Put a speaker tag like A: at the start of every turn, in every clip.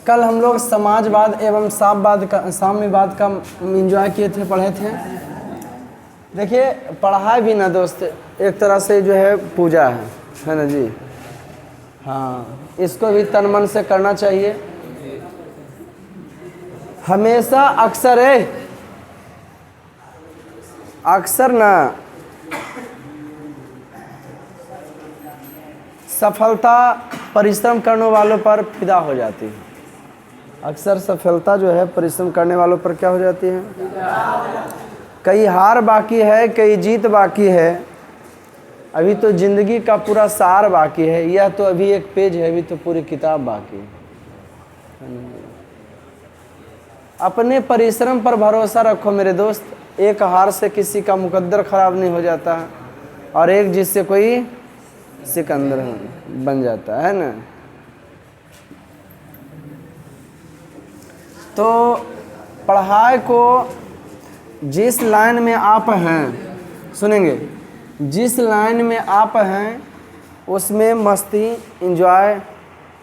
A: कल हम लोग समाजवाद एवं साम्यवाद का एंजॉय किए थे, पढ़े थे। देखिए, पढ़ाई भी ना दोस्त एक तरह से जो है पूजा है ना जी। हाँ, इसको भी तन मन से करना चाहिए हमेशा। अक्सर ना सफलता परिश्रम करने वालों पर फिदा हो जाती है। अक्सर सफलता जो है परिश्रम करने वालों पर क्या हो जाती है? कई हार बाकी है, कई जीत बाकी है, अभी तो जिंदगी का पूरा सार बाकी है। यह तो अभी एक पेज है, अभी तो पूरी किताब बाकी है। अपने परिश्रम पर भरोसा रखो मेरे दोस्त। एक हार से किसी का मुकद्दर खराब नहीं हो जाता और एक जीत से कोई सिकंदर बन जाता है ना। तो पढ़ाई को जिस लाइन में आप हैं, सुनेंगे, जिस लाइन में आप हैं उसमें मस्ती एंजॉय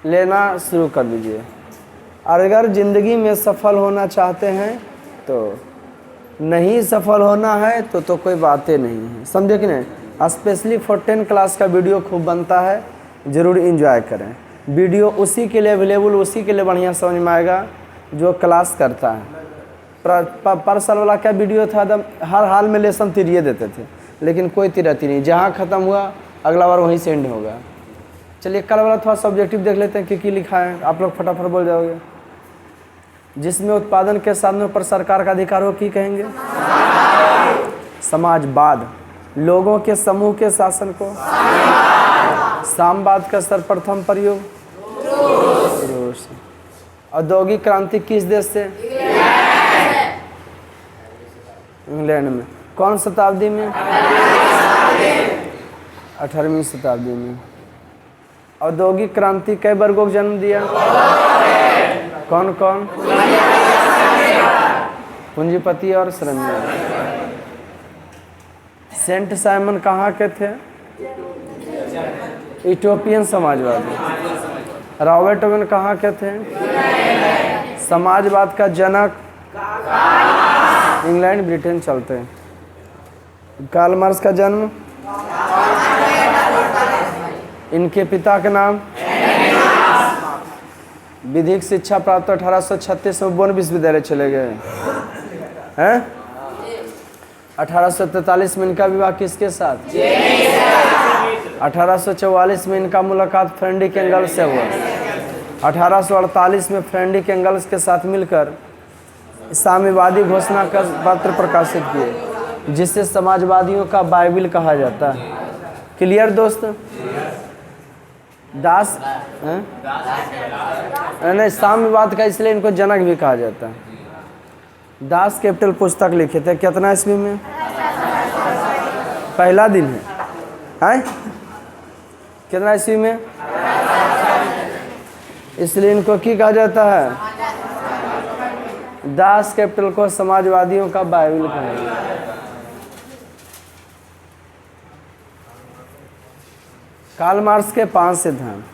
A: लेना शुरू कर दीजिए। और अगर ज़िंदगी में सफल होना चाहते हैं तो नहीं सफल होना है तो कोई बातें नहीं है, समझे कि नहीं। स्पेशली फॉर 10 क्लास का वीडियो खूब बनता है, ज़रूर एंजॉय करें। वीडियो उसी के लिए अवेलेबल, उसी के लिए बढ़िया समझ में आएगा जो क्लास करता है। पर साल वाला क्या वीडियो था, एकदम हर हाल में लेसन तिरिए देते थे, लेकिन कोई तिरती नहीं, जहाँ ख़त्म हुआ अगला बार वहीं से एंड होगा। चलिए कल वाला थोड़ा सब्जेक्टिव देख लेते हैं कि लिखा है, आप लोग फटाफट बोल जाओगे। जिसमें उत्पादन के साधनों पर सरकार का अधिकार हो, की कहेंगे? समाजवाद। लोगों के समूह के शासन को? साम्यवाद का सर्वप्रथम प्रयोग? रूस। औद्योगिक क्रांति किस देश से? इंग्लैंड में। कौन शताब्दी में? 18वीं शताब्दी में। औद्योगिक क्रांति कई वर्गों को जन्म दिया? कौन कौन? पूंजीपति और श्रमिक। सेंट साइमन कहाँ के थे? इथोपियन समाजवादी। रॉबर्ट ओवेन कहाँ के थे? समाजवाद का जनक? इंग्लैंड ब्रिटेन चलते हैं। कार्ल मार्क्स का जन्म? इनके पिता के नाम? विधिक शिक्षा प्राप्त 1836 में बोन विश्वविद्यालय चले गए हैं। 1843 में इनका विवाह किसके साथ? 1844 में इनका मुलाकात फ्रेडरिक एंगल्स से हुआ। 1848 में फ्रेडरिक एंगल्स के साथ मिलकर साम्यवादी घोषणा का पत्र प्रकाशित किए, जिसे समाजवादियों का बाइबिल कहा जाता है। क्लियर दोस्त? दास नहीं, साम्यवाद का इसलिए इनको जनक भी कहा जाता है। दास कैपिटल पुस्तक लिखे थे कितना ईस्वी में? पहला दिन है कितना ईस्वी में? इसलिए इनको की कहा जाता है? दास कैपिटल को समाजवादियों का बाइबिल कहा जाता है। कार्ल मार्क्स के 5 सिद्धांत।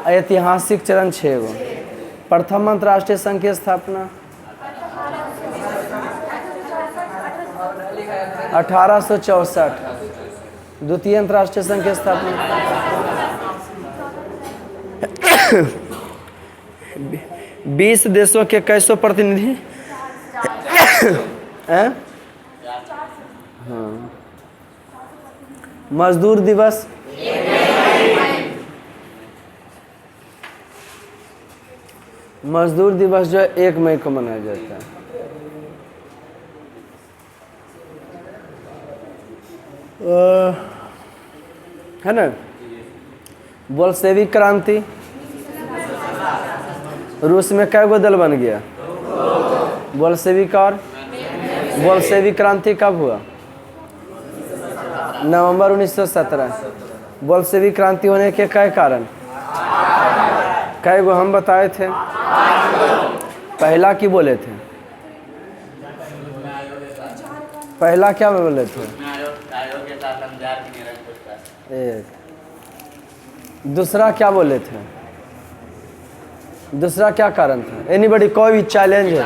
A: ऐतिहासिक चरण 6 गो। प्रथम अंतर्राष्ट्रीय संघ की स्थापना 1864। द्वितीय अंतर्राष्ट्रीय संघ की स्थापना 20 देशों के कैसों प्रतिनिधि हाँ। मजदूर दिवस जो है 1 मई को मनाया जाता है। है ना। बोल्शेविक क्रांति, रूस में कै गो दल बन गया? बोल्शेविक। और बोल्शेविक क्रांति कब हुआ? नवंबर 1917। बोल्शेविक क्रांति होने के कई कारण, कई गो हम बताए थे। पहला की बोले थे? पहला क्या बोले थे? एक दूसरा क्या बोले थे? दूसरा क्या कारण था? एनीबडी, कोई भी चैलेंज है?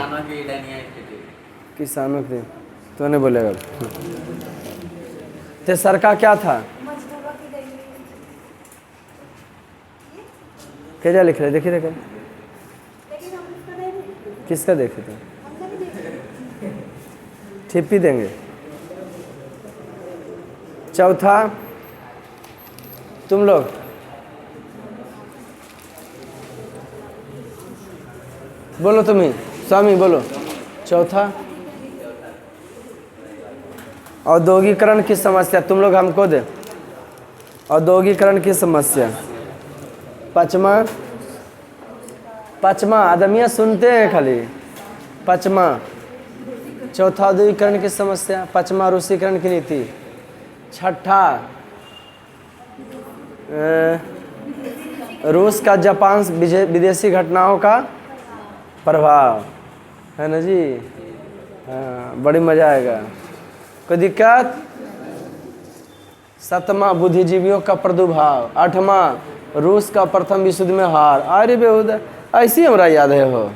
A: किसानों के तो नहीं बोलेगा। तेसर का क्या था? क्या लिख रहे? देखिए देखिए, किसका देखे थे? ठिप्पी देंगे। चौथा तुम लोग, बोलो तुम ही, स्वामी बोलो। चौथा औद्योगिकरण की समस्या, तुम लोग हमको दे। औद्योगिकरण की समस्या। पाँचवा आदमियाँ सुनते हैं खाली। पाँचवा, चौथा औद्योगिकरण की समस्या, पाँचवा रूसीकरण की नीति, छठा रूस का जापान विदेशी घटनाओं का प्रभाव, है ना जी? हाँ, बड़ी मज़ा आएगा। कोई दिक्कत? सातवां बुद्धिजीवियों का प्रादुर्भाव, आठवां रूस का प्रथम विश्व युद्ध में हार। अरे बेहुदा, ऐसी हमरा याद है हो?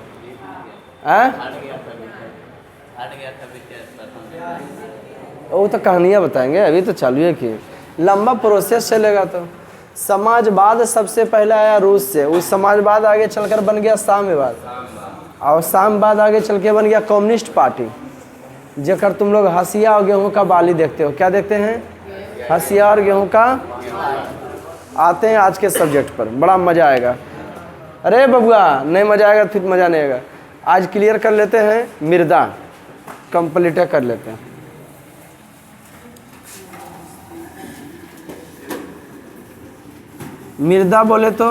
A: वो तो कहानियाँ बताएंगे, अभी तो चालू है कि लंबा प्रोसेस चलेगा। तो समाजवाद सबसे पहले आया रूस से, उस समाजवाद आगे चलकर बन गया साम्यवाद, और साम्यवाद आगे चल के बन गया कम्युनिस्ट पार्टी, जेकर तुम लोग हसिया और गेहूं का बाली देखते हो। क्या देखते हैं? हसिया और गेहूं का। आते हैं आज के सब्जेक्ट पर, बड़ा मज़ा आएगा। अरे बबुआ, नहीं मज़ा आएगा फिर मज़ा नहीं आएगा। आज क्लियर कर लेते हैं, मृदा कंप्लीट कर लेते हैं। मृदा बोले तो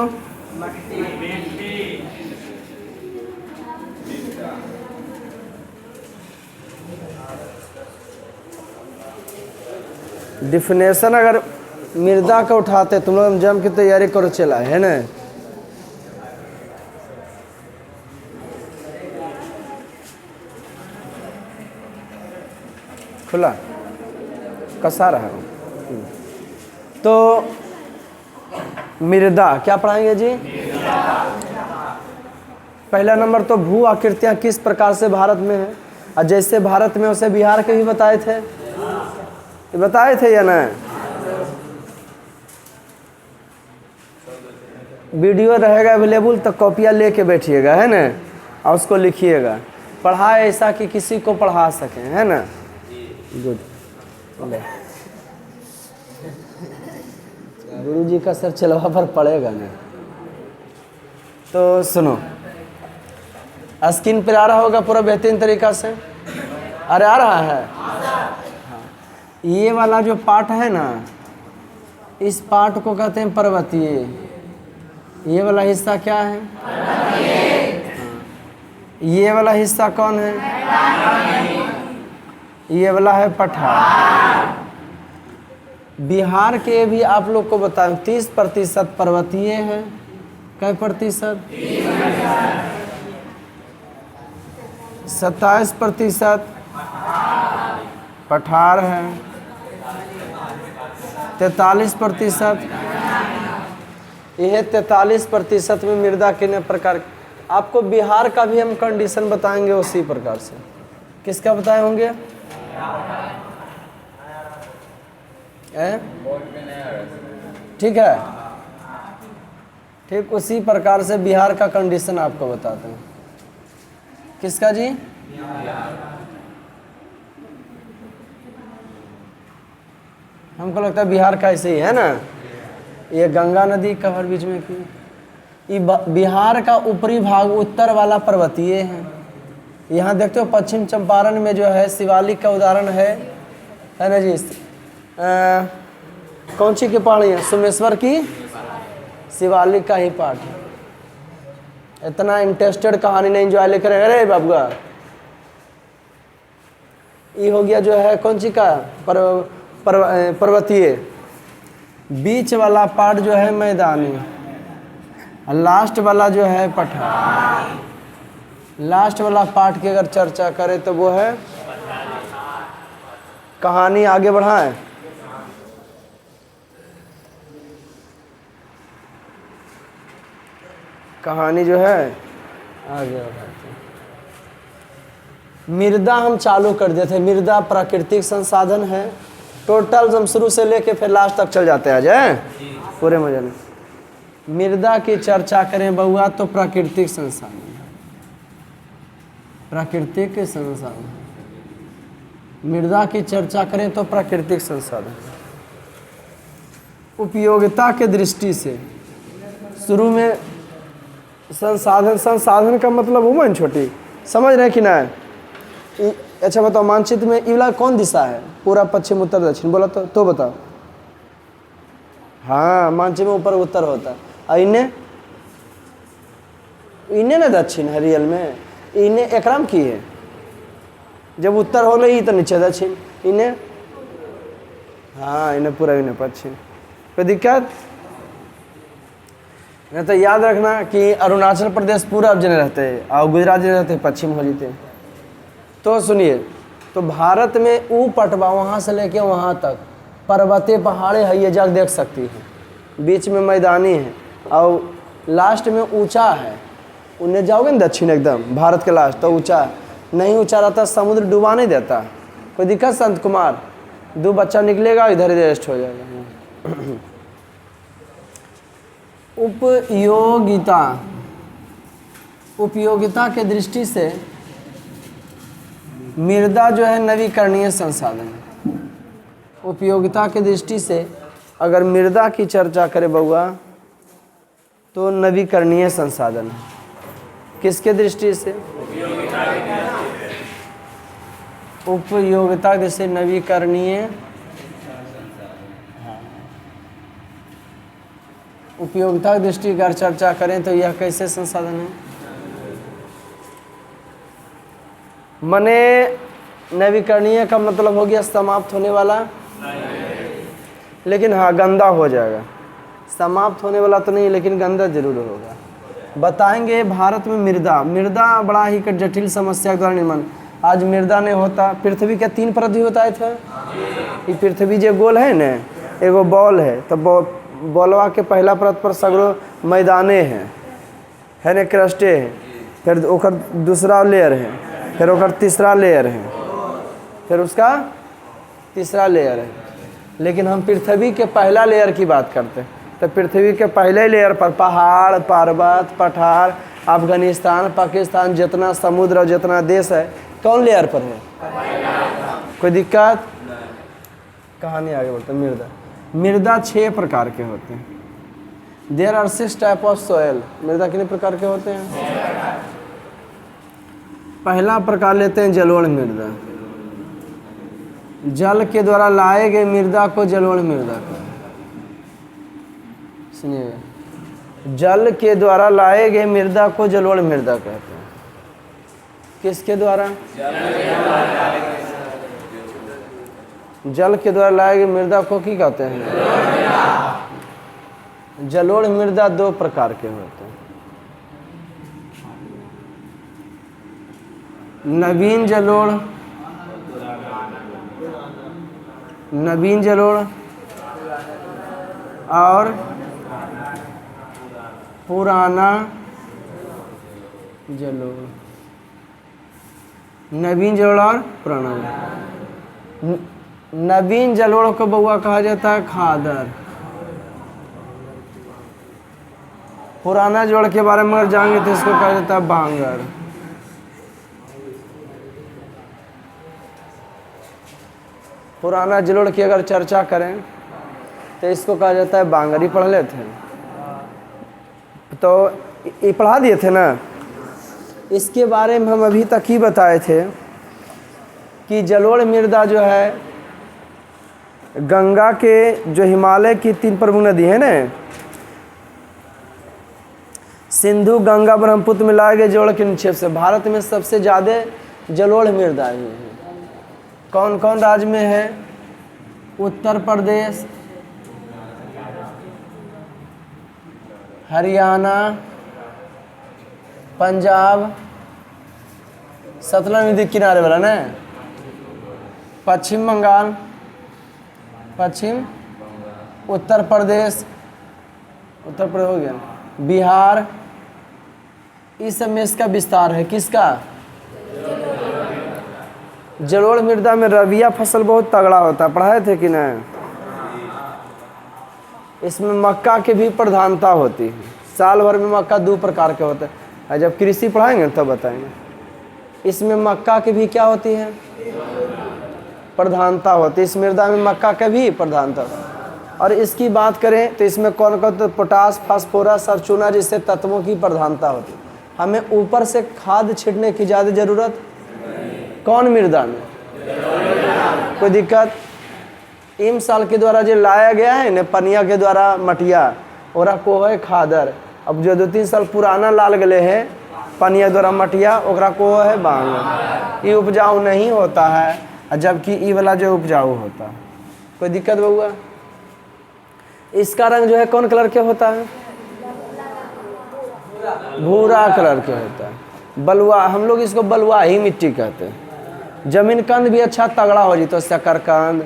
A: डिफिनेशन अगर मृदा का उठाते, तुम लोग जम की तैयारी करो, चला है ना? खुला कसा रहा हूँ। तो मृदा क्या पढ़ाएंगे जी? पहला नंबर तो भू आकृतियाँ किस प्रकार से भारत में है, और जैसे भारत में उसे बिहार के भी बताए थे, बताए थे या ना? वीडियो रहेगा अवेलेबल, तो कॉपियाँ लेके बैठिएगा, है ना? और उसको लिखिएगा। पढ़ाए ऐसा कि किसी को पढ़ा सकें, है ना? गुड। गुरु जी का सर चलवा पर पड़ेगा ना। तो सुनो, स्क्रीन पर आ रहा होगा पूरा बेहतरीन तरीका से? अरे आ रहा है? हाँ। ये वाला जो पार्ट है ना, इस पार्ट को कहते हैं पर्वतीय। ये वाला हिस्सा क्या है? ये वाला हिस्सा कौन है? ये वाला है पठार। बिहार के भी आप लोग को बताऊं 30% पर्वतीय है। कै प्रतिशत? 27% पठार है। 43%। यह 43% में मृदा कितने प्रकार। आपको बिहार का भी हम कंडीशन बताएंगे उसी प्रकार से। किसका बताए होंगे? ठीक है, ठीक उसी प्रकार से बिहार का कंडीशन आपको बताते हैं। किसका जी? हमको लगता है बिहार का ऐसे ही है ना। ये गंगा नदी कवर बीच में की। ये बिहार का ऊपरी भाग उत्तर वाला पर्वतीय है। यहाँ देखते हो पश्चिम चंपारण में जो है शिवालिक का उदाहरण है ना जी? कौन सी की पहाड़ी है? सोमेश्वर की शिवालिक का ही पार्ट है। इतना इंटरेस्टेड कहानी नहीं एंजॉय लेकर। अरे बाबुआ, ये हो गया जो है कौन सी का पर्वतीय। बीच वाला पार्ट जो है मैदानी, लास्ट वाला जो है पठार। लास्ट वाला पार्ट की अगर चर्चा करें तो वो है, कहानी आगे बढ़ाएं। कहानी जो है आगे बढ़ाते हैं। मृदा हम चालू कर देते हैं। मृदा प्राकृतिक संसाधन है। टोटल हम शुरू से लेके फिर लास्ट तक चल जाते हैं आज हैं पूरे मजे में। मृदा की चर्चा करें बउआ तो प्राकृतिक संसाधन है। प्राकृतिक संसाधन, मृदा की चर्चा करें तो प्राकृतिक संसाधन। उपयोगिता के दृष्टि से शुरू में संसाधन का मतलब वुमन छोटी समझ रहे कि ना। अच्छा बताओ, मानचित्र में इवला कौन दिशा है? पूरा, पश्चिम, उत्तर, दक्षिण बोला तो बताओ। हाँ, मानचित्र में ऊपर उत्तर होता है। और इन्हें ना दक्षिण है रियल में। इन्हें एकराम की है जब उत्तर हो गई तो नीचे दक्षिण। इन्हें हाँ, इन्हें पूरा, इन्हें पश्चिम। कोई दिक्कत नहीं तो याद रखना कि अरुणाचल प्रदेश पूरब जने रहते हैं और गुजरात जने रहते हैं पश्चिम हो जाते हैं। तो सुनिए, तो भारत में ऊ पटवा वहाँ से लेके वहाँ तक पर्वतीय पहाड़े है, ये जग देख सकती है। बीच में मैदानी है और लास्ट में ऊंचा है। उन्हें जाओगे ना दक्षिण एकदम भारत के लास्ट तो ऊंचा है। नहीं ऊंचा रहता समुद्र डुबा नहीं देता। कोई दिक्कत संत कुमार? 2 बच्चा निकलेगा इधर ही रेस्ट हो जाएगा। उपयोगिता, उपयोगिता के दृष्टि से मृदा जो है नवीकरणीय संसाधन है। उपयोगिता के दृष्टि से अगर मृदा की चर्चा करें बउआ तो नवीकरणीय संसाधन है। किसके दृष्टि से? उपयोगिता जैसे नवीकरणीय। उपयोगिता की दृष्टि अगर चर्चा करें तो यह कैसे संसाधन है? मने नवीकरणीय का मतलब हो गया समाप्त होने वाला, लेकिन हाँ गंदा हो जाएगा। समाप्त होने वाला तो नहीं, लेकिन गंदा जरूर होगा। बताएंगे भारत में मृदा बड़ा ही जटिल समस्या के द्वारा निर्माण। आज मृदा नहीं होता। पृथ्वी के 3 परत होता है। ये पृथ्वी जो गोल है ना, एगो बॉल है तो बॉलवा के पहला परत पर सगरो मैदाने है ना, क्रस्टे है। फिर ओकर दूसरा लेयर है, फिर ओकर तीसरा लेयर है, फिर उसका तीसरा लेयर है। लेकिन हम पृथ्वी के पहला लेयर की बात करते हैं तो पृथ्वी के पहले लेयर पर पहाड़, पर्वत, पठार, अफगानिस्तान, पाकिस्तान, जितना समुद्र और जितना देश है कौन लेयर पर है? कोई दिक्कत? कहानी आगे बढ़ते हैं। मृदा 6 प्रकार के होते हैं। There are 6 type of soil. मृदा कितने प्रकार के होते हैं? पहला प्रकार लेते हैं जलोढ़ मृदा। जल के द्वारा लाए गए मृदा को जलोढ़ मृदा कहते हैं। सुनिए, जल के द्वारा लाए गए मृदा को जलोढ़ मृदा कहते हैं। किसके द्वारा? जल के द्वारा लाए गए मृदा को की कहते हैं? जलोढ़ मृदा 2 प्रकार के होते हैं। नवीन जलोढ़ और पुराना जलोढ़। नवीन जलोढ़ और पुराना जलोढ़। नवीन जलोढ़ को बउआ कहा जाता है खादर। पुराना जलोढ़ के बारे में अगर जाएंगे तो इसको कहा जाता है बांगर। पुराना जलोढ़ की अगर चर्चा करें तो इसको कहा जाता है बांगरी। पढ़ लेते हैं तो ये पढ़ा दिए थे ना। इसके बारे में हम अभी तक ही बताए थे कि जलोढ़ मृदा जो है गंगा के जो हिमालय की 3 प्रमुख नदी है ना, सिंधु, गंगा, ब्रह्मपुत्र में लाए गए जलोढ़ के निक्षेप से भारत में सबसे ज़्यादा जलोढ़ मृदा ही है। कौन कौन राज्य में है? उत्तर प्रदेश, हरियाणा, पंजाब, सतलज नदी किनारे वाला ना, पश्चिम बंगाल, उत्तर प्रदेश हो गया, बिहार, इस सब में इसका विस्तार है, किसका? जलोढ़ मृदा में रबिया फसल बहुत तगड़ा होता है, पढ़ाए थे कि नहीं? इसमें मक्का की भी प्रधानता होती है। साल भर में मक्का 2 प्रकार के होते हैं, जब कृषि पढ़ाएंगे तब बताएंगे। इसमें मक्का की भी क्या होती है? प्रधानता होती है। इस मृदा में मक्का की भी प्रधानता होती है। और इसकी बात करें तो इसमें कौन कौन, तो पोटास, फास्फोरस और चूना जैसे तत्वों की प्रधानता होती है। हमें ऊपर से खाद छिड़कने की ज़्यादा ज़रूरत कौन मृदा में? कोई दिक्कत? इम साल के द्वारा जो लाया गया है न, पनिया के द्वारा मटिया ओरा को है खादर। अब जो 2-3 साल पुराना लाल गले है पनिया द्वारा मटिया, ओकरा को है बांग। ये उपजाऊ नहीं होता है, जबकि ई वाला जो उपजाऊ होता है। कोई दिक्कत बउआ? इसका रंग जो है कौन कलर के होता है? भूरा कलर के होता है। बलुआ, हम लोग इसको बलुआही मिट्टी कहते हैं। जमीन कंद भी अच्छा तगड़ा हो जी, तो शकरकंद,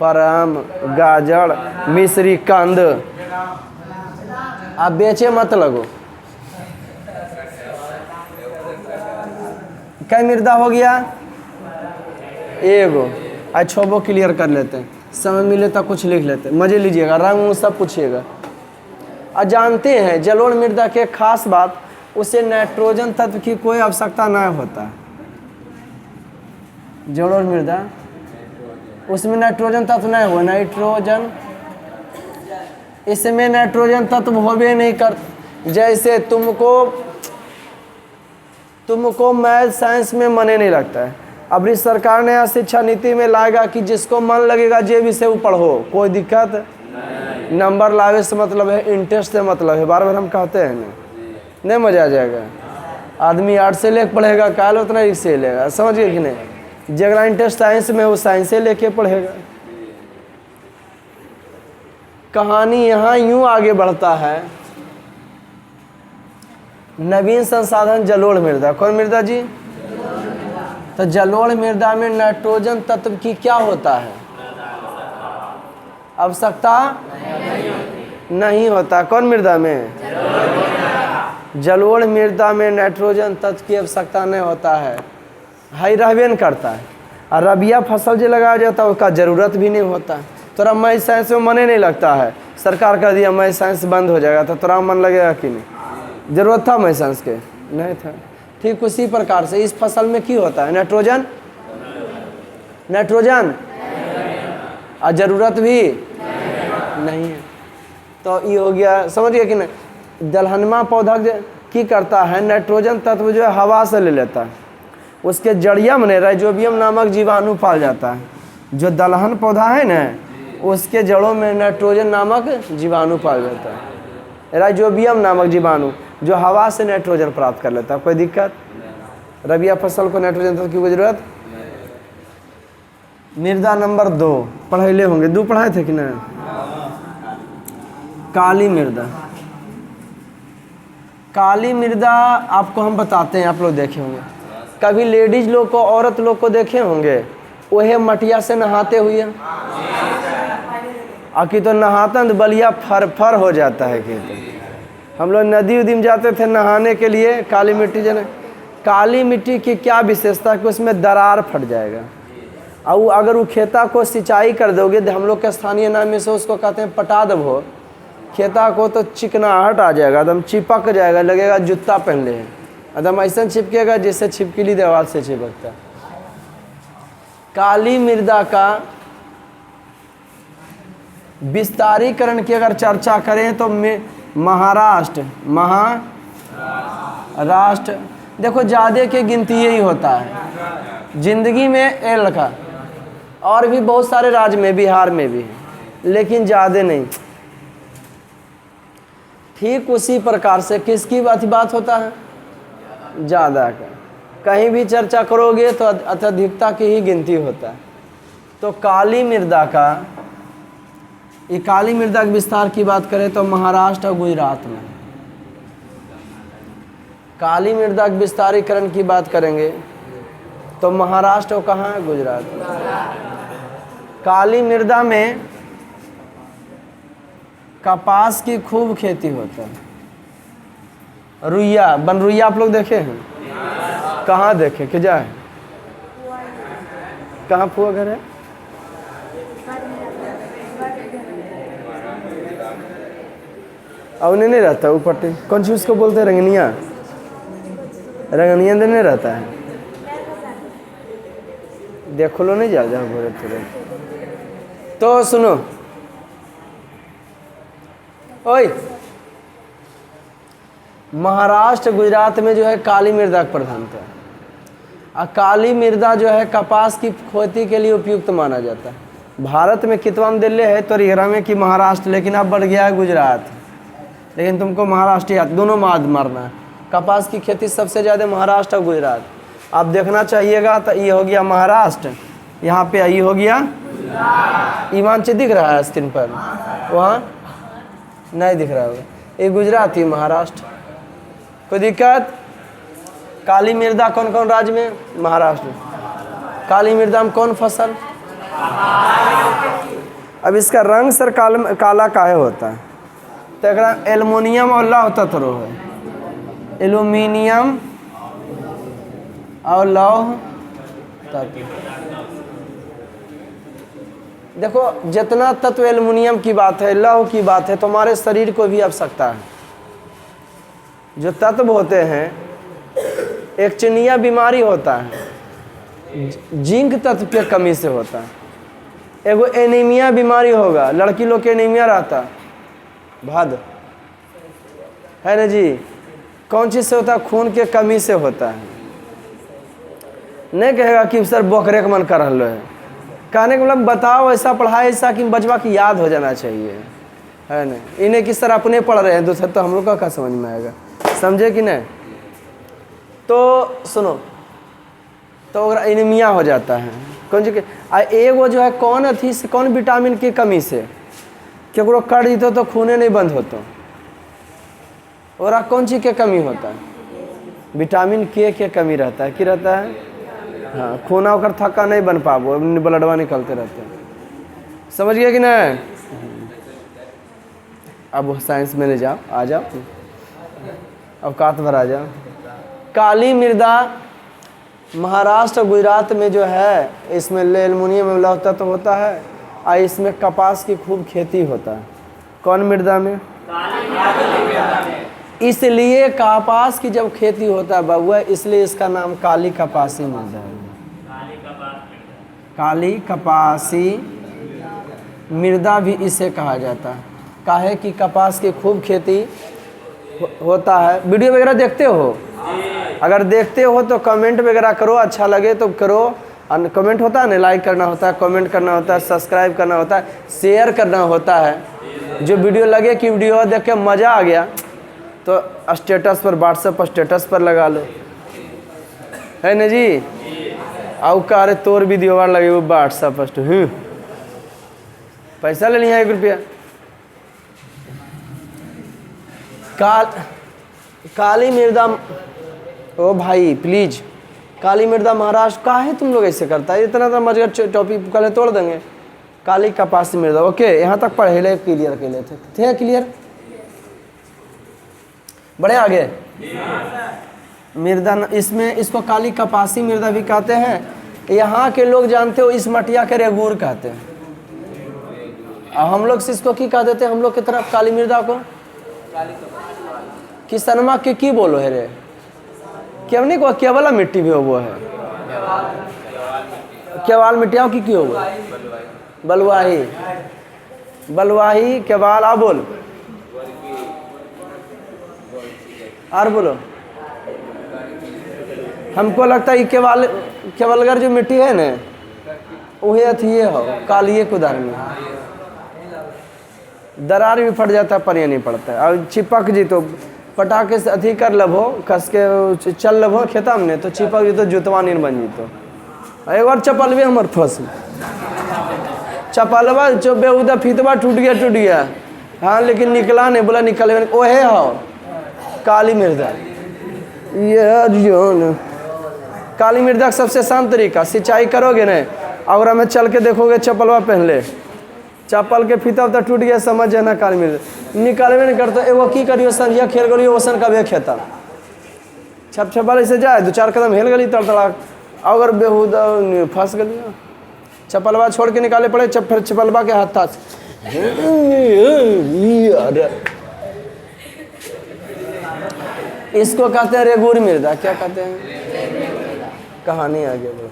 A: परम, गाजर, मिश्री कंद। आप बेचे मत लगो। क्या मृदा हो गया? एगो। आज 6 क्लियर कर लेते हैं, समय मिले तो कुछ लिख लेते हैं, मजे लीजिएगा, रंग सब पूछिएगा। और जानते हैं जलोढ़ मृदा के खास बात, उसे नाइट्रोजन तत्व की कोई आवश्यकता नहीं होता। जलोढ़ मृदा उसमें नाइट्रोजन तत्व नहीं हो, नाइट्रोजन इसमें नाइट्रोजन तत्व होबे नहीं कर। जैसे तुमको मैथ साइंस में मन नहीं लगता है, अब इस सरकार ने शिक्षा नीति में लाएगा कि जिसको मन लगेगा जे विषय वो पढ़ो, कोई दिक्कत नंबर लावे से मतलब है, इंटरेस्ट से मतलब है। बार बार हम कहते हैं ना, नहीं मजा आ जाएगा। आदमी आर्ट से लेकर पढ़ेगा, काल उतना ही से लेगा, समझिए कि नहीं? जगह इंटरेस्ट साइंस में वो साइंस से लेके पढ़ेगा। कहानी यहाँ यूं आगे बढ़ता है। नवीन संसाधन जलोढ़ मृदा, कौन मृदा जी? तो जलोढ़ मृदा में नाइट्रोजन तत्व की क्या होता है? आवश्यकता नहीं होता। कौन मृदा में? जलोढ़ मृदा में नाइट्रोजन तत्व की आवश्यकता नहीं होता है, हाई रहबे नहीं करता है। और रबिया फसल जो लगाया जाता है उसका ज़रूरत भी नहीं होता है। तोरा मैथ साइंस में मन ही नहीं लगता है, सरकार कर दिया मैथ साइंस बंद हो जाएगा, तो तोरा मन लगेगा कि नहीं? ज़रूरत था मैथ साइंस के? नहीं था। ठीक उसी प्रकार से इस फसल में क्या होता है? नाइट्रोजन और ज़रूरत भी नहीं है। तो ये हो गया, समझिए कि नहीं? दलहनमा पौधा की करता है, नाइट्रोजन तत्व जो है हवा से ले लेता है, उसके जड़िया में राइजोबियम नामक जीवाणु पाल जाता है। जो दलहन पौधा है ना, उसके जड़ों में नाइट्रोजन नामक जीवाणु पाल जाता है, राइजोबियम नामक जीवाणु, जो हवा से नाइट्रोजन प्राप्त कर लेता है। कोई दिक्कत? रबिया फसल को नाइट्रोजन तत्व की जरूरत। मृदा नंबर 2 पढ़े होंगे, 2 पढ़ाए थे कि नहीं? काली मृदा। काली मृदा आपको हम बताते हैं, आप लोग देखे होंगे कभी, लेडीज लोग को, औरत लोग को देखे होंगे वह मटिया से नहाते हुए। आखिर तो नहाता तो बलिया फर हो जाता है। कि तो हम लोग नदी उदी में जाते थे नहाने के लिए, काली मिट्टी जने, काली मिट्टी की क्या विशेषता कि उसमें दरार फट जाएगा। और अगर वो खेता को सिंचाई कर दोगे, हम लोग के स्थानीय नाम में से उसको कहते हैं पटा दबो खेता को, तो चिकनाहट आ जाएगा, एकदम चिपक जाएगा, लगेगा जूता पहन ले हैं, एकदम ऐसा चिपकेगा जैसे छिपकली दीवार से चिपकता। काली मृदा का विस्तारीकरण की अगर चर्चा करें तो महाराष्ट्र देखो ज़्यादा की गिनती यही होता है जिंदगी में एल का, और भी बहुत सारे राज्य में, बिहार में भी है, लेकिन ज़्यादा नहीं। ठीक उसी प्रकार से किसकी बात होता है? ज़्यादा का। कहीं भी चर्चा करोगे तो अत्यधिकता की ही गिनती होता है। तो काली मृदा का, ये काली मृदा के विस्तार की बात करें तो महाराष्ट्र और गुजरात में। काली मृदा के विस्तारीकरण की बात करेंगे तो महाराष्ट्र और कहाँ है? गुजरात में। काली मृदा में कपास की खूब खेती होता है। रुइया, बनरुइया आप लोग देखे हैं? कहाँ देखे कि जाए? कहाँ फुआ घर है? अब नहीं रहता वो पट्टी, कौन सी उसको बोलते हैं? रंगनिया, रंगनिया नहीं रहता है। देखो लो नहीं जाओ बोले तुरंत। तो सुनो, ओए महाराष्ट्र गुजरात में जो है काली मृदा की प्रधानता है, और काली मृदा जो है कपास की खेती के लिए उपयुक्त माना जाता है। भारत में कितवा में दिल्ली है तो रिहरा में कि महाराष्ट्र, लेकिन अब बढ़ गया है गुजरात, लेकिन तुमको महाराष्ट्र याद, दोनों माद मारना है। कपास की खेती सबसे ज़्यादा महाराष्ट्र और गुजरात। आप देखना चाहिएगा तो ये हो गया महाराष्ट्र, यहाँ पे ये हो गया ईमानची दिख रहा है स्क्रीन पर, वहाँ नहीं दिख रहा होगा, ये गुजरात ही महाराष्ट्र। कोई दिक्कत? काली मृदा कौन कौन राज्य में? महाराष्ट्र। काली मृदा में कौन फसल? अब इसका रंग सर काला काहे होता है? तो एल्युमिनियम और लौह तत्व है, एल्युमिनियम और लौह तत्व। देखो जितना तत्व एल्युमिनियम की बात है, लौह की बात है, तो हमारे शरीर को भी आवश्यकता है। जो तत्व होते हैं, एक चिनिया बीमारी होता है, जिंक तत्व के कमी से होता है। एगो एनीमिया बीमारी होगा, लड़की लोग के एनीमिया रहता भाद है ना जी, कौन चीज़ से होता है? खून के कमी से होता है। नहीं कहेगा कि सर बोखरे का मन कर रहा है, कहने का मतलब बताओ ऐसा पढ़ाई ऐसा कि बचवा की याद हो जाना चाहिए, है ना। इन्हें कि सर अपने पढ़ रहे हैं दूसरे, तो हम लोग का क्या समझ में आएगा, समझे कि नहीं? तो सुनो, तो एनीमिया हो जाता है कौन चीज़ के? एगो जो है कौन अथी से, कौन विटामिन की कमी से केकरो कर दीतो तो खूने नहीं बंद होता, और कौन चीज़ के कमी होता है? विटामिन के कमी रहता है, कि रहता है? हाँ, खूना होकर थक्का नहीं बन पाबो, ब्लडवा निकलते रहते हैं, समझ गए कि नहीं? अब साइंस में ले जाओ, आ जाओ, अवकात भर आ जाओ। काली मृदा महाराष्ट्र गुजरात में जो है, इसमें एल्युमिनियम लौह तत्व होता है, और इसमें कपास की खूब खेती होता है। कौन मृदा में? इसलिए कपास की जब खेती होता है बबुआ, इसलिए इसका नाम काली कपासी मृदा है। काली कपासी मृदा भी इसे कहा जाता है। काहे कि कपास की खूब खेती होता है। वीडियो वगैरह देखते हो? अगर देखते हो तो कमेंट वगैरह करो, अच्छा लगे तो करो। कमेंट होता है ना, लाइक करना होता है, कमेंट करना होता है, सब्सक्राइब करना होता है, शेयर करना होता है। जो वीडियो लगे कि वीडियो देख के मज़ा आ गया तो स्टेटस पर, व्हाट्सएप पर स्टेटस पर लगा लो, है ना जी। आओ का अरे तोर वीडियो बार लगे वो व्हाट्सएप पर, पैसा ले लिया 1 रुपया। काली मृदा, ओ भाई प्लीज, काली मृदा महाराष्ट्र का है, तुम लोग ऐसे करता है इतना तो मजगर टॉपिक कल तोड़ देंगे। काली कपासी मृदा, ओके, यहाँ तक पढ़े क्लियर के लिए थे क्लियर? बड़े आगे मृदा, इसमें इसको काली कपासी मृदा भी कहते हैं। यहाँ के लोग जानते हो इस मटिया के रेगूर कहते हैं, और हम लोग से इसको की कह देते हैं हम लोग की तरफ काली मृदा को? किसनमा के की बोलो है रे? केवनी को केवला मिट्टी भी हो वो है, केवाल मिट्टियाँ की हो वो? बलुआही, बलुआही केवाल। आ बोल, और बोलो। हमको लगता है केवलगर जो मिट्टी है ना, वही अथी हो कालिए कुदार में दरार भी फट जाता है, पर ये नहीं पड़ता है। और चिपक जी तो पटाखे से अथी कर लभो, कस के चल लभो खेता में, तो चिपक जी तो जुतवा नहीं बन जी। तो एक बार चपल भी हमारे फंस, चपलवा जो बेउदा फीतवा टूट गया, हाँ, लेकिन निकला नहीं, बोला निकल। ओहे हो काली मृदा, ये काली मृदा का सबसे आसान तरीका, सिंचाई करोगे ना, और में चल के देखोगे चपलवा पहन ले, चप्पल के फीता उता टूट गया समझ जाना काली मिर्दा निकालबे नहीं करते। एगो की करियो संजिया खेल गलियो वसन कभी खेता छप छपाल से जाए 2-4 कदम हेल गली तड़तड़ा अगर बेहुदा फंस गलियो चप्पलवा छोड़ के निकाले पड़े फिर चप्पलवा के हाथ था इसको कहते हैं रेगुर मिर्दा। क्या कहते हैं कहानी आगे बढ़ो।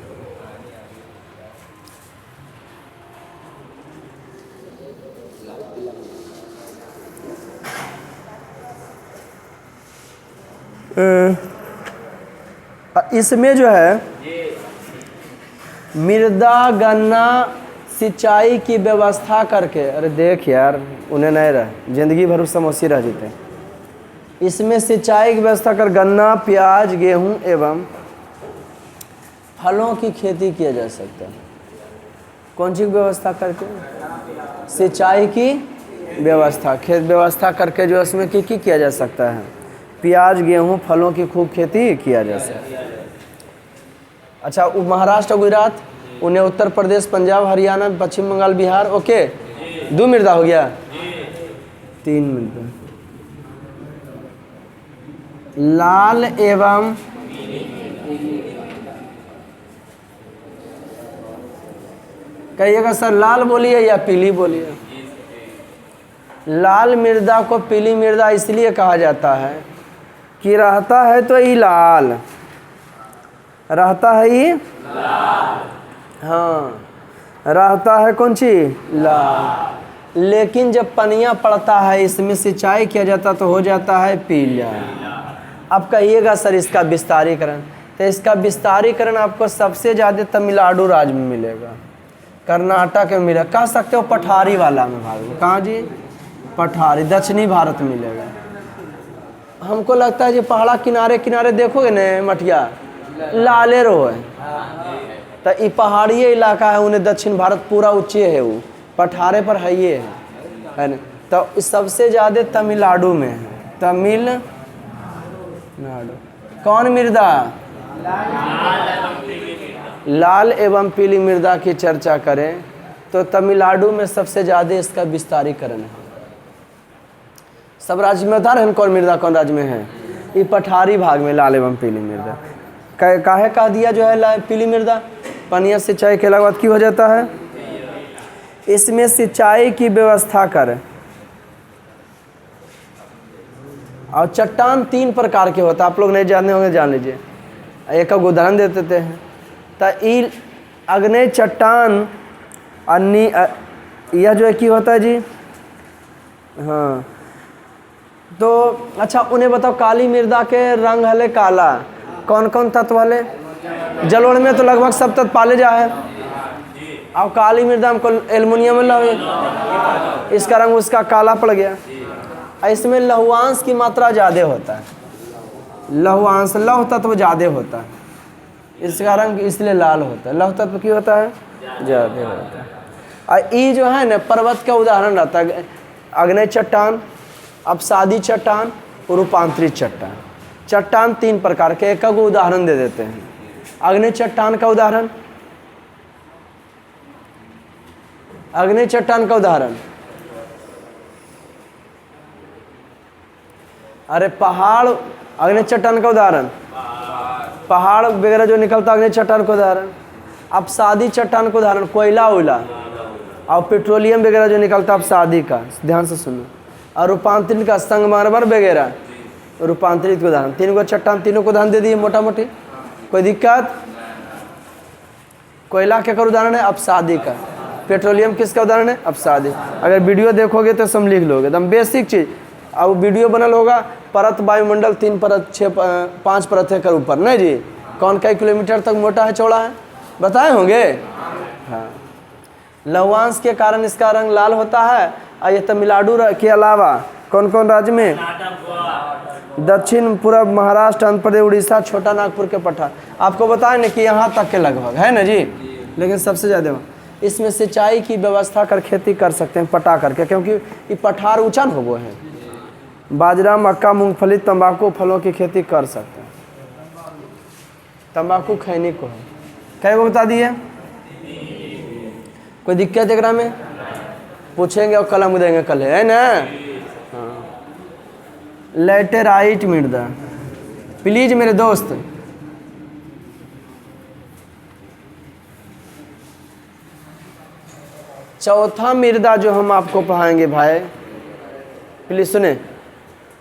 A: इसमें जो है मृदा गन्ना सिंचाई की व्यवस्था करके, अरे देख यार उन्हें नहीं रहे जिंदगी भर समोसी रह जाते। इसमें सिंचाई की व्यवस्था कर गन्ना प्याज गेहूं एवं फलों की खेती किया जा सकता है। कौन सी व्यवस्था करके? सिंचाई की व्यवस्था, खेत व्यवस्था करके जो इसमें की किया जा सकता है। प्याज गेहूं फलों की खूब खेती किया जा सकता है। अच्छा महाराष्ट्र गुजरात, उन्हें उत्तर प्रदेश पंजाब हरियाणा पश्चिम बंगाल बिहार। ओके 2 मृदा हो गया, 3 मृदा। लाल एवं कहिएगा सर लाल बोलिए या पीली बोलिए। लाल मृदा को पीली मृदा इसलिए कहा जाता है कि रहता है तो ये लाल रहता है, ये हाँ रहता है कौन सी लाल, लेकिन जब पनिया पड़ता है इसमें सिंचाई किया जाता तो हो जाता है पीला। अब कहिएगा सर इसका विस्तारीकरण, तो इसका विस्तारीकरण आपको सबसे ज़्यादा तमिलनाडु राज्य में मिलेगा, कर्नाटक में मिलेगा, कह सकते हो पठारी वाला में भाग में। कहाँ जी? पठारी दक्षिणी भारत में मिलेगा। हमको लगता है जी पहाड़ा किनारे किनारे देखोगे न मठिया लाले रो है, तो ये पहाड़ी इलाका है, उन्हें दक्षिण भारत पूरा ऊंचे है, वो पठारे पर है ये है ना। तो सबसे ज़्यादा तमिलनाडु में है, तमिलनाडु। कौन मृदा? लाल एवं पीली मृदा की चर्चा करें तो तमिलनाडु में सबसे ज़्यादा इसका विस्तारीकरण है। सब राज्य में बता रहे हैं कौन मृदा कौन राज्य में है? ये पठारी भाग में लाल एवं पीली मृदा। काहे कह दिया जो है पीली मृदा? पनिया सिंचाई के बाद क्यों हो जाता है? इसमें सिंचाई की व्यवस्था कर और चट्टान 3 प्रकार के होता है, आप लोग नहीं जानते होंगे जान लीजिए। एक का उदाहरण दे देते हैं। तो अग्नि चट्टान अन्नी यह जो है कि होता है जी, हाँ तो अच्छा उन्हें बताओ काली मृदा के रंग हले काला, कौन कौन तत्व वाले? जलोढ़ में तो लगभग सब तत्व पाले जा है। अब काली मृदा हमको एल्युमिनियम में लगे, इसका रंग उसका काला पड़ गया। इसमें लौहांश की मात्रा ज़्यादा होता है, लौहांश लौह तत्व ज़्यादा होता है, इसका रंग इसलिए लाल होता है। लौह तत्व क्यों होता है? ज़्यादा होता है। और ये जो है ना पर्वत का उदाहरण रहता है, अग्नि चट्टान, अपसादी चट्टान, रूपांतरित चट्टान। चट्टान 3 प्रकार के, एक को उदाहरण दे देते हैं। अग्नि चट्टान का उदाहरण, अग्नि चट्टान का उदाहरण, अरे पहाड़, अग्नि चट्टान का उदाहरण पहाड़ वगैरह जो निकलता अग्नि चट्टान का उदाहरण। अपसादी चट्टान का उदाहरण कोयला उला और पेट्रोलियम वगैरह जो निकलता अपसादी का, ध्यान से सुनो। और रूपांतरित का संगमरमर वगैरह रूपांतरित का उदाहरण। 3 गो चट्टान, तीनों को उदाहरण दे दिए मोटा मोटी, कोई दिक्कत? कोयला क्या कर उदाहरण है? अपसादी का। पेट्रोलियम किसका उदाहरण है? अपसादी। अगर वीडियो देखोगे तो सब लिख लोगे, एकदम बेसिक चीज़। अब वीडियो बनल होगा परत वायुमंडल 3 परत 5 परत है कर ऊपर, नहीं जी? कौन कई किलोमीटर तक मोटा है चौड़ा है बताए होंगे? हाँ। लौहांश के कारण इसका रंग लाल होता है। और ये तमिलनाडु के अलावा कौन कौन राज्य में? दक्षिण पूर्व महाराष्ट्र, आंध्र प्रदेश, उड़ीसा, छोटा नागपुर के पठार। आपको बताएं ना कि यहाँ तक के लगभग है ना जी, लेकिन सबसे ज़्यादा इसमें सिंचाई की व्यवस्था कर खेती कर सकते हैं पटा करके, क्योंकि ये पठार ऊंचा हो गए हैं। बाजरा, मक्का, मूंगफली, तंबाकू फलों की खेती कर सकते हैं। तंबाकू खैनी को है, कई को बता दिए? कोई दिक्कत एकरा में? पूछेंगे और कलम देंगे कल, है ना। हाँ, लैटेराइट मृदा, प्लीज मेरे दोस्त। चौथा मृदा जो हम आपको पढ़ाएंगे भाई, प्लीज सुने,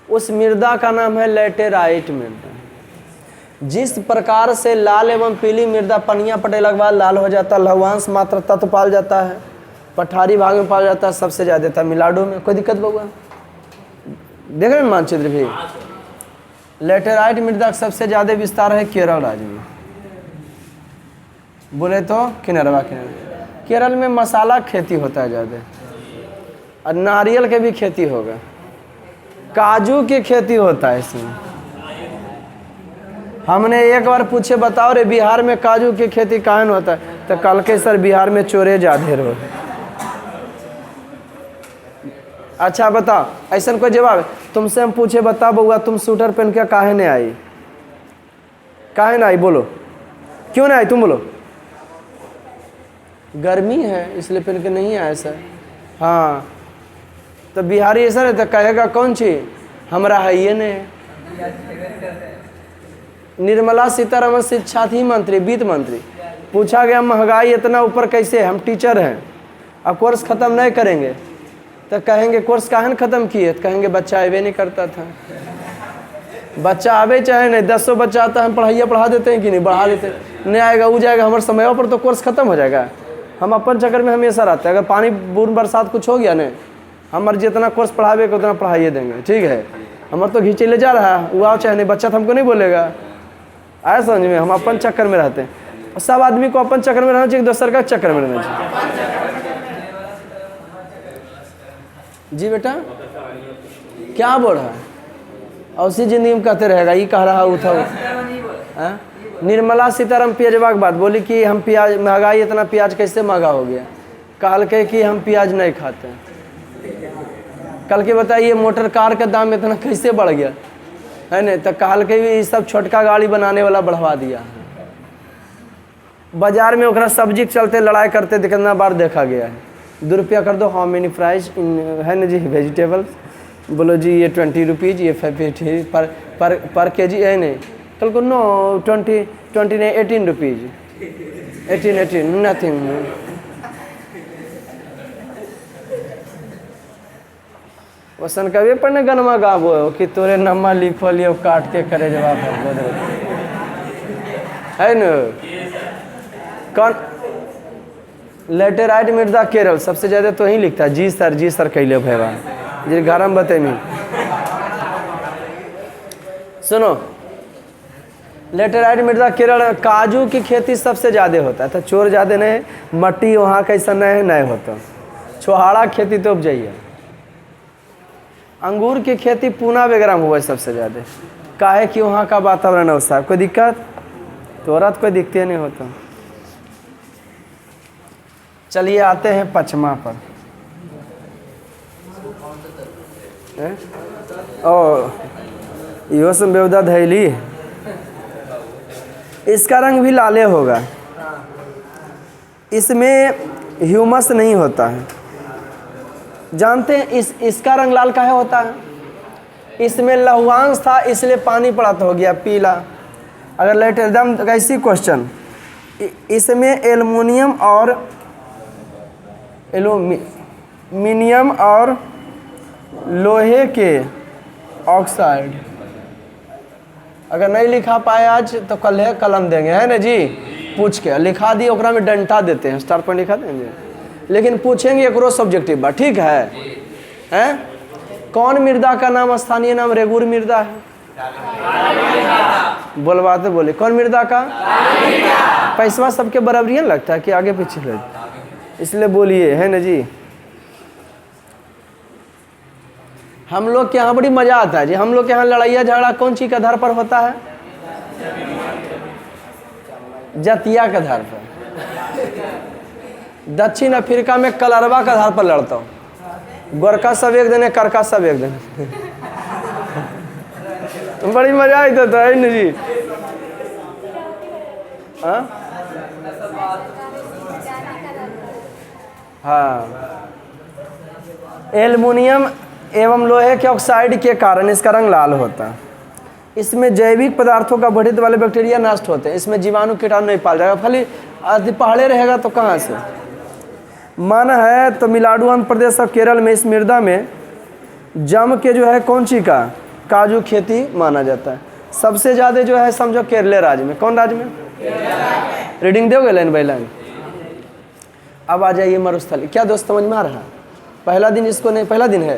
A: उस मृदा का नाम है लैटेराइट मृदा। जिस प्रकार से लाल एवं पीली मृदा पनिया पटेला के बाद लाल हो जाता है, लवणांश मात्र तत्व पाल जाता है, पठारी भाग में पाया जाता है सबसे ज़्यादा तमिलनाडु में। कोई दिक्कत बउआ? देख रहे हैं मानचित्र भी। लैटेराइट मृदा का सबसे ज़्यादा विस्तार है केरल राज्य में, बोले तो किनरवा केरल में मसाला खेती होता है ज़्यादा, और नारियल के भी खेती होगा, काजू की खेती होता है इसमें। हमने एक बार पूछे बताओ रे बिहार में काजू की खेती काहे न होता है, तो कल के सर बिहार में चोरे ज़्यादा रहो। अच्छा बताओ, ऐसा कोई जवाब है? तुमसे हम पूछे बता बउआ तुम स्वेटर पहन के काहे नहीं आई, काहे ना आई, बोलो क्यों नहीं आई, तुम बोलो। गर्मी है इसलिए पहन के नहीं आया सर। हाँ तो बिहारी ऐसा है तो कहेगा कौन चीज हमारा है ये नहीं। निर्मला सीतारमण शिक्षा थी मंत्री, वित्त मंत्री, पूछा गया महंगाई इतना ऊपर कैसे, हम टीचर हैं अब कोर्स ख़त्म नहीं करेंगे, तो कहेंगे कोर्स काहे न ख़त्म किए, तो कहेंगे बच्चा आवे नहीं करता था। बच्चा आवे चाहे नहीं, 10 बच्चा आता है हम पढ़ा देते हैं कि नहीं, बढ़ा देते, नहीं आएगा वो जाएगा, हमारे समय पर तो कोर्स ख़त्म हो जाएगा। हम अपन चक्कर में हमेशा रहते हैं, अगर पानी बूंद बरसात कुछ हो गया नहीं, हमारे जितना कोर्स पढ़ावे को उतना पढ़ाइए देंगे, ठीक है। हमारे तो घींचे ले जा रहा है, वो आओ चाहे नहीं, बच्चा तो हमको नहीं बोलेगा। आया समझ में, हम अपन चक्कर में रहते हैं। सब आदमी को अपन चक्कर में रहना चाहिए, दूसर का चक्कर में रहना चाहिए। जी बेटा क्या बोल रहा है, और उसी जिंदगी में कहते रहेगा, ये कह रहा वो था। निर्मला सीतारमण प्याजवा की बात बोली कि हम प्याज, महंगाई इतना, प्याज कैसे महंगा हो गया, कल के कि हम प्याज नहीं खाते। कल के बताइए मोटर कार का दाम इतना कैसे बढ़ गया है नहीं, तो कल के भी सब छोटका गाड़ी बनाने वाला बढ़वा दिया। बाजार में ओकरा सब्जी के चलते लड़ाई करते कितना बार देखा गया है। 2 रुपया कर दो, हाउ मेनी प्राइस है ना जी वेजिटेबल्स, बोलो जी ये 20 रुपीज़, ये 50 पर केजी है नहीं, कल को नो 20 नहीं 18 रुपीज़, 18 नथिंग। वसन कभी पढ़ने गनमा गाबो कि तोरे नमा लिखो लियो काट के करे जवाब है न। कौन लैटेराइट मृदा केरल सबसे ज़्यादा तो ही लिखता है। जी सर कैले भैया जी घर में बतेमी। सुनो लैटेराइट मृदा केरल, काजू की खेती सबसे ज़्यादा होता है, तो चोर ज़्यादा नहीं, मट्टी वहाँ कैसा नहीं होता, छोहाड़ा खेती तो उपजाइए। अंगूर की खेती पूना वगैरह में हुआ है सबसे ज़्यादा, काहे कि वहाँ का वातावरण है साहब। कोई दिक्कत तोरा तो कोई दिक्कत नहीं होता। चलिए आते हैं पचमा पर। ओ यो सब बेवदा धैली, इसका रंग भी लाले होगा, इसमें ह्यूमस नहीं होता है। जानते हैं इसका रंग लाल काहे होता है? इसमें लवणांश था इसलिए पानी पड़ा तो हो गया पीला। अगर लेट एकदम ऐसी क्वेश्चन, इसमें एल्यूमिनियम और लोहे के ऑक्साइड, अगर नहीं लिखा पाए आज तो कल है कलम देंगे, है ना जी, पूछ के लिखा दिए ओकरा में डंटा देते हैं, स्टार पॉइंट लिखा देंगे, लेकिन पूछेंगे एक रोज सब्जेक्टिव बा, ठीक है। हैं कौन मृदा का नाम स्थानीय नाम रेगुर मृदा है? बोलवाते बोले कौन मृदा का? पैसवा सबके बराबरी लगता है कि आगे पीछे लग, इसलिए बोलिए, है ना जी। हम लोग के यहाँ बड़ी मजा आता है जी, हम लोग के यहाँ लड़ाइया झगड़ा कौन चीज के आधार पर होता है? जातिया के आधार पर। दक्षिण अफ्रीका में कलरवा के आधार पर लड़ता हूँ, गोरखा सब एक दिन, करका सब एक दिन। बड़ी मजा आई तो है ना जी। हाँ एल्युमिनियम एवं लोहे के ऑक्साइड के कारण इसका रंग लाल होता है। इसमें जैविक पदार्थों का बढ़ित वाले बैक्टीरिया नष्ट होते हैं। इसमें जीवाणु कीटाणु नहीं पाल जाएगा, खाली आदि पहाड़े रहेगा तो कहाँ से। मन है तमिलनाडु, आंध्र प्रदेश और केरल में इस मृदा में जम के जो है कौन सी का काजू खेती माना जाता है। सबसे ज़्यादा जो है समझो केरल राज्य में। कौन राज्य में? रीडिंग दोगे लाइन बाई लाइन। अब आ जाइए मरुस्थल। क्या दोस्त समझ में आ रहा है? पहला दिन जिसको नहीं, पहला दिन है,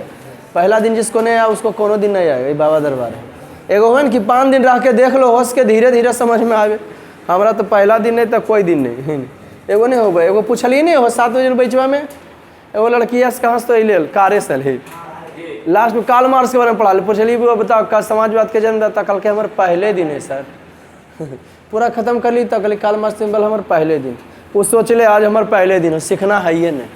A: पहला दिन जिसको नहीं आया उसको कोनो दिन नहीं आएगा। ये बाबा दरबार है। एगो है कि 5 दिन रह के देख लो, होश के धीरे धीरे समझ में आवे। हमारा तो पहला दिन नहीं तो कोई दिन नहीं। एगो नहीं होगा, एगो पूछलिए नहीं हो 7 बजे बैचवा में एगो लड़की कहाँ से तो अल कारे से अल लास्ट में कार्ल मार्क्स के बारे में पढ़ा ले। पूछलिए वो बताओ का समाजवाद के जन्मदाता? कल के हमारे पहले दिन है सर। पूरा खत्म कर ली तो कल कार्ल मार्क्स बोल हमारे पहले दिन। वो सोच ले आज हमारे पहले दिन है, सीखना है ये नहीं।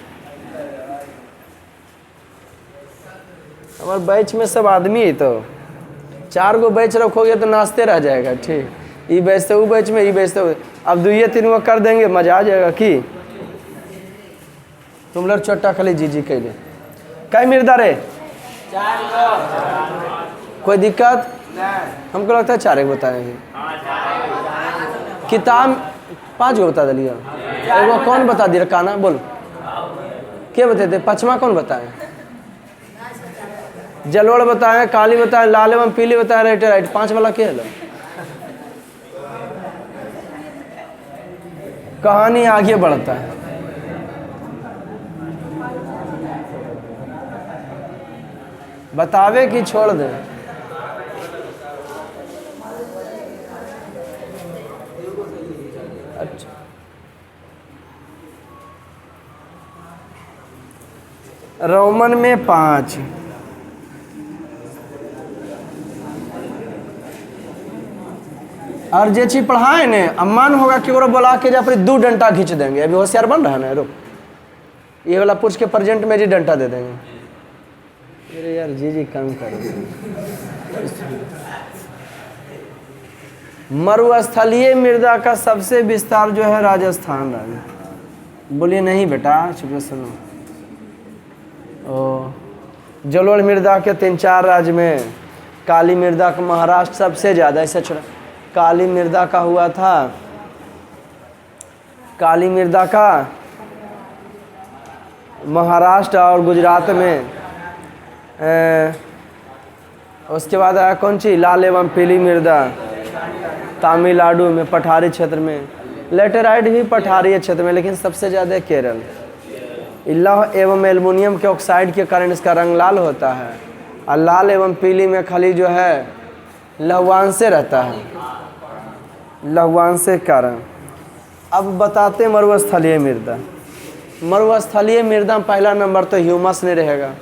A: हमारे बैच में सब आदमी है तो 4 गो बैच रखोगे तो नाचते रह जाएगा। ठीक, ये बैच से वो बैच में, ये बैच से अब 2-3 गो कर देंगे, मजा आ जाएगा। कि तुम लोग चोटा खाली जी कैले कई मृदा रे 4 कोई दिक्कत हमको लगता है 4 बताएंगे। किताब 5 गो बता दिलिए। एगो कौन बता दिया काना बोल क्या बता दे? 5वां कौन बताए? जलोड़ बताए, काली बताए, लाल एवं पीली बताए, राइट राइट। 5 वाला क्या है? कहानी आगे बढ़ता है। बतावे कि छोड़ दे? अच्छा, रोमन में 5। और जे चीज पढ़ाए ने अम्मान होगा कि वो बोला के जब 2 डंटा खींच देंगे। अभी होशियार बन रहा है ना, रुक ये वाला पूछ के प्रेजेंट में जी डंटा दे देंगे। अरे यार जी काम करो। मरुस्थलीय मृदा का सबसे विस्तार जो है राजस्थान राज्य। बोलिए नहीं बेटा, चुप सुनो। ओ जलोढ़ मृदा के 3-4 राज्य में, काली मृदा का महाराष्ट्र सबसे ज़्यादा। ऐसे छोड़ा, काली मृदा का हुआ था, काली मृदा का महाराष्ट्र और गुजरात में। उसके बाद आया कौन सी? लाल एवं पीली मृदा तमिलनाडु में, पठारी क्षेत्र में। लेटेराइट भी पठारी क्षेत्र में, लेकिन सबसे ज़्यादा केरल। लौह एवं एल्युमिनियम के ऑक्साइड के कारण इसका रंग लाल होता है। और लाल एवं पीली में खाली जो है लौहवांश से रहता है, लौहवांश के कारण। अब बताते मरुस्थलीय मृदा। मरुस्थलीय मृदा में पहला नंबर तो ह्यूमस नहीं रहेगा।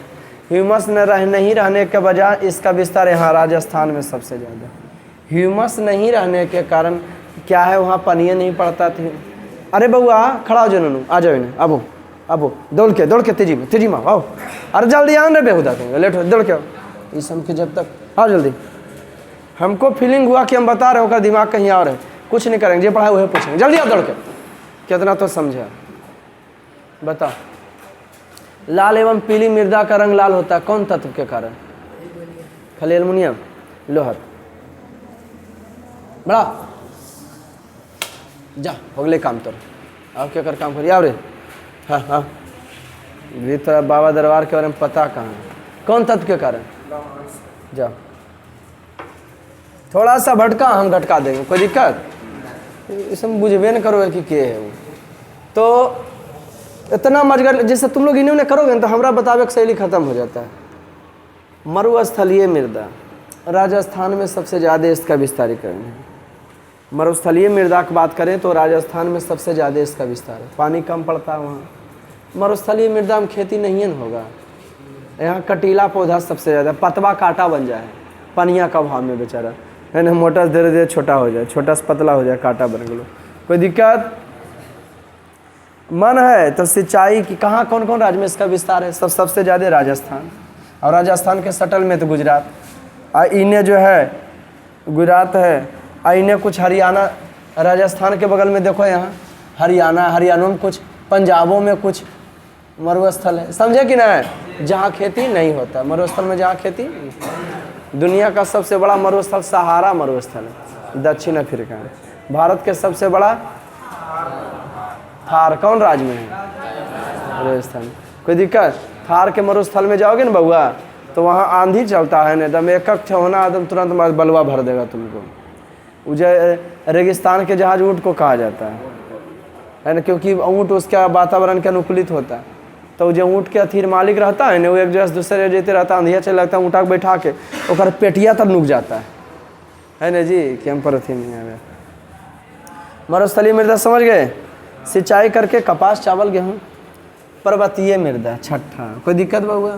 A: ह्यूमस नहीं रहने के वजह इसका विस्तार यहाँ राजस्थान में सबसे ज़्यादा। ह्यूमस नहीं रहने के कारण क्या है, वहाँ पानी नहीं पड़ता थी। अरे बउआ खड़ा हो जाओ, ननू आ जाओ इन्हें। अब दौड़ के तेजी में आओ। अरे जल्दी आओ ना, बेहुदा कहेंगे लेट हो, दौड़ के आओ। ये सब के जब तक आओ जल्दी। हमको फीलिंग हुआ कि हम बता रहे होकर दिमाग कहीं और है, कुछ नहीं करेंगे, जो पढ़ा वही पूछेंगे। जल्दी आओ दौड़ के। कितना तो समझा बता। लाल एवं पीली मृदा का रंग लाल होता है कौन तत्व के कारण? खाली एल्युमिनियम, लोहा। बड़ा जा हो गए काम तो अब क्या कर काम करिए। आओ रे। हाँ ये तो बाबा दरबार के बारे में पता कहाँ है? कौन तत्व के कारण? जाओ। थोड़ा सा भटका हम घटका देंगे, कोई दिक्कत? इसमें बुझबे न करोगे कि के है वो। तो इतना मजगर जैसे तुम लोग इन्होंने करोगे ना तो हमारा बतावे की शैली खत्म हो जाता है। मरुस्थलीय मृदा राजस्थान में सबसे ज़्यादा इसका विस्तारीकरण है। मरुस्थलीय मृदा की बात करें तो राजस्थान में सबसे ज़्यादा इसका विस्तार है। पानी कम पड़ता है वहाँ। मरुस्थलीय मृदा में खेती नहीं न होगा। यहाँ कटीला पौधा सबसे ज़्यादा, पतवा कांटा बन जाए पनिया का भाव में बेचारा है ना। मोटा से धीरे धीरे छोटा हो जाए, छोटा से पतला हो जाए, कांटा बन गलो, कोई दिक्कत? मन है तो सिंचाई की कहाँ कौन कौन राज्य में इसका विस्तार है? सबसे ज़्यादा राजस्थान, और राजस्थान के सटल में तो गुजरात। इन्हें जो है गुजरात है, इन्हें कुछ हरियाणा, राजस्थान के बगल में देखो यहाँ हरियाणा में कुछ, पंजाबों में कुछ मरुस्थल है। समझे कि नहीं? जहाँ खेती नहीं होता, मरुस्थल में जहाँ खेती। दुनिया का सबसे बड़ा मरुस्थल सहारा मरुस्थल है, दक्षिण अफ्रीका में। भारत के सबसे बड़ा थार कौन राज्य में है? राजस्थान। कोई दिक्कत? थार के मरुस्थल में जाओगे ना बउआ, तो वहाँ आंधी चलता है ना, एकदम एक होना एकदम तुरंत बलवा भर देगा तुमको। रेगिस्तान के जहाज ऊँट को कहा जाता है ना, क्योंकि ऊँट उसका वातावरण के अनुकूलित होता है। तो जो ऊँट के अथीर मालिक रहता है ना, वो एक जगह से दूसरे जगह रहता है, अंधिया चल लगता है, ऊँटा के बैठा के और पेटिया तक नुक जाता है ना जी। कैम पर अथी नहीं है। मरुस्थलीय मृदा समझ गए? सिंचाई करके कपास, चावल, गेहूँ। पर्वतीय मृदा छठा, कोई दिक्कत बहुआ?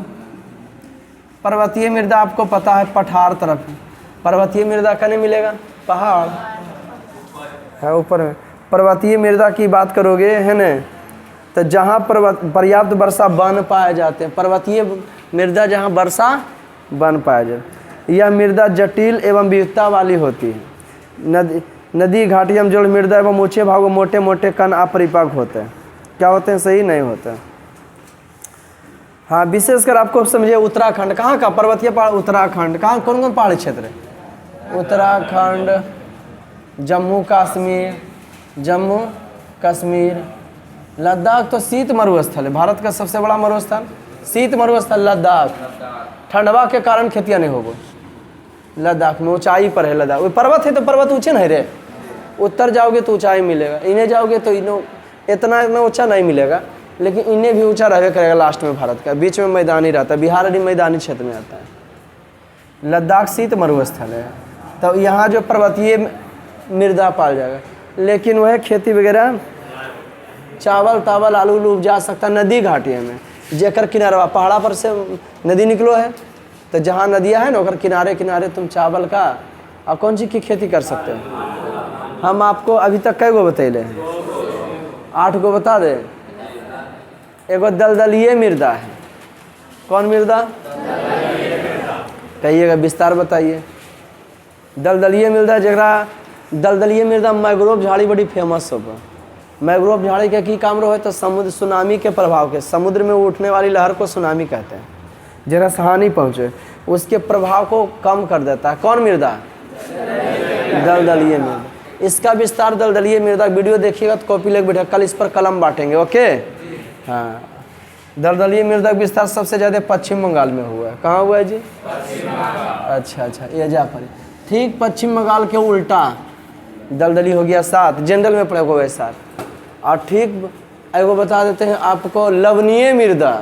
A: पर्वतीय मृदा आपको पता है पठार तरफ। पर्वतीय मृदा कहाँ मिलेगा? पहाड़ है ऊपर में। पर्वतीय मृदा की बात करोगे है न, तो जहाँ पर्याप्त वर्षा वन पाए जाते हैं, पर्वतीय मृदा जहाँ वर्षा वन पाया जाए। यह मृदा जटिल एवं विविधता वाली होती है। नदी घाटियों में जल मृदा एवं ऊंचे भागों मोटे मोटे कण अपरिपक्व होते हैं। क्या होते हैं? सही नहीं होते। हाँ, विशेषकर आपको समझिए उत्तराखंड कहाँ का पर्वतीय पहाड़? उत्तराखंड कहाँ, कौन कौन पहाड़ी क्षेत्र है? उत्तराखंड, जम्मू कश्मीर, लद्दाख तो शीत मरुस्थल है। भारत का सबसे बड़ा मरुस्थल शीत मरुस्थल लद्दाख। ठंडवा के कारण खेतियाँ नहीं होगी लद्दाख में, ऊंचाई पर है लद्दाख। वो पर्वत है तो पर्वत ऊंचे नहीं रहे। उत्तर जाओगे तो ऊंचाई मिलेगा, इन्हें जाओगे तो इतना ऊंचा नहीं मिलेगा, लेकिन इन्हें भी ऊंचा रहने करेगा लास्ट में। भारत का बीच में मैदानी रहता है, बिहार अभी मैदानी क्षेत्र में आता है। लद्दाख शीत मरुस्थल है, तो यहाँ जो पर्वतीय मृदा पाल जाएगा, लेकिन वह खेती वगैरह चावल तावल आलू उलू उपजा सकता नदी घाटियों में, जेकर किनारा पहाड़ा पर से नदी निकलो है, तो जहाँ नदियाँ है ना उधर किनारे किनारे तुम चावल का और कौन सी की खेती कर सकते हो। हम आपको अभी तक कई गो बतैले हैं? 8 गो बता दे। एगो दलदलीय मृदा है। कौन मृदा? कहिएगा, विस्तार बताइए। दलदलीय मृदा जरा दलदलीय मृदा मैंग्रोव झाड़ी बड़ी फेमस होगा। मैंग्रोव झाड़ी का की काम रहो है? तो समुद्र सुनामी के प्रभाव के, समुद्र में उठने वाली लहर को सुनामी कहते हैं, जरा हानि पहुँचे उसके प्रभाव को कम कर देता है। कौन मृदा? दलदलीय मृदा। इसका विस्तार दलदलीय मृदा वीडियो देखिएगा तो कॉपी लेके बैठे, कल इस पर कलम बांटेंगे। ओके हाँ, दलदलीय मृदा विस्तार सबसे ज़्यादा पश्चिम बंगाल में हुआ है। कहाँ हुआ है जी? अच्छा, एजा पर ठीक पश्चिम बंगाल के उल्टा दलदली हो गया 7, जनरल में पड़ेगा वह 7। और ठीक एगो बता देते हैं आपको, लवणीय मृदा,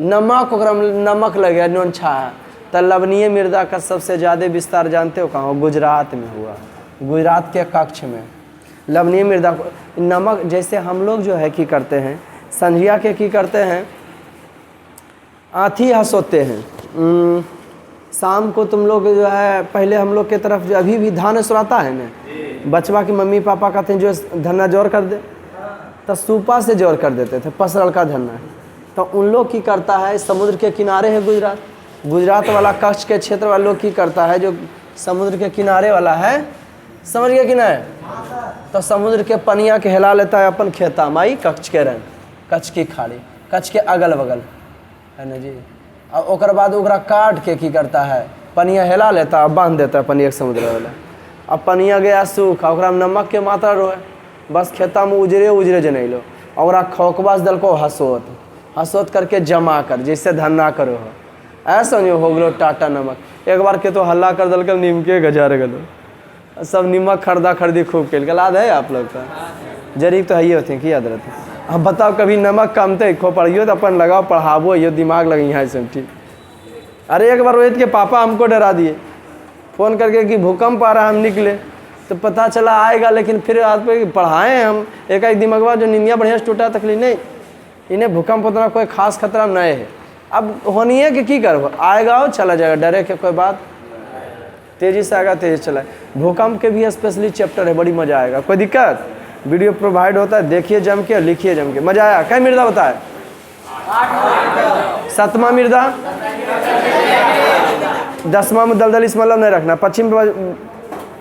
A: नमक लगे नोन छा, तो लवणीय मृदा का सबसे ज़्यादा विस्तार जानते हो कहाँ हो? गुजरात में हुआ, गुजरात के कच्छ में। लवणीय मृदा नमक, जैसे हम लोग जो है की करते हैं संझिया के की करते हैं, आँथी हंसोते हैं। शाम को तुम लोग जो है, पहले हम लोग के तरफ जो अभी भी धान सुराता है ना, बचवा की मम्मी पापा कहते हैं जो धन्ना जोर कर दे, तो सूपा से जोर कर देते थे, पसरल का धन्ना। तो उन लोग की करता है, समुद्र के किनारे है गुजरात वाला कच्छ के क्षेत्र वाले लोग की करता है, जो समुद्र के किनारे वाला है, समझ गया कि नहीं? तो समुद्र के पनिया के हिला लेता है अपन खेता माई कच्छ के रंग, कच्छ की खाड़ी, कच्छ के अगल बगल है ना जी। और ओकर बाद ओकरा काट के की करता है, पनिया हिला लेता है, बांध देता है पनिया के समुद्र वाला। अब पनिया गया सूख, ओकरा में नमक के मात्रा रहे, बस खेता में उजरे जनैलो, और खोकबा से दलको हंसोत करके जमा कर, जैसे धन्ना करो हो, ऐसा नहीं हो गलो टाटा नमक। एक बार के तो हल्ला कर दल नीम के गजार गलो, सब नीमक खरीदी खूब खेल के लाद है आप लोग का जरीब तो है होते हैं कि याद रहते हैं। अब बताओ कभी नमक कमते खो पढ़ियो तो अपन लगाओ पढ़ाबो, ये दिमाग लगी है सब ठीक। अरे एक बार रोहित के पापा हमको डरा दिए फ़ोन करके कि भूकंप आ रहा है, हम निकले तो पता चला आएगा, लेकिन फिर आज पे पढ़ाएँ हम एक दिमागवा जो नींदिया बढ़िया से टूटा तकलीफ नहीं, इन्हें भूकंप उतना कोई खास खतरा नहीं है। अब होनी है कि करबो, आएगा और चला जाएगा, डरे के कोई बात, तेज़ी से आएगा तेज़ी चला। भूकंप के भी स्पेशली चैप्टर है, बड़ी मज़ा आएगा। कोई दिक्कत? वीडियो प्रोवाइड होता है, देखिए जम के, लिखिए जम के, मज़ा आया। क्या मृदा बताए? 7वां मृदा, 10वां में दलदली से मतलब नहीं रखना।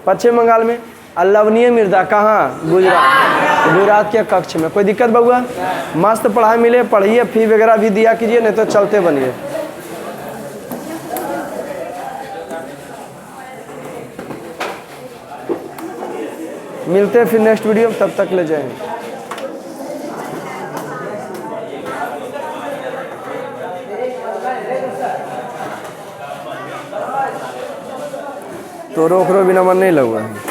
A: पश्चिम बंगाल में। लवणीय मृदा कहाँ? गुजरात। विराट के कक्ष में। कोई दिक्कत बउआ? मस्त पढ़ाई मिले, पढ़िए, फी वगैरह भी दिया कीजिए, नहीं तो चलते बनिए। मिलते हैं फिर नेक्स्ट वीडियो में, तब तक ले जाएं। तो रोक रो बिना मन नहीं लगवा है।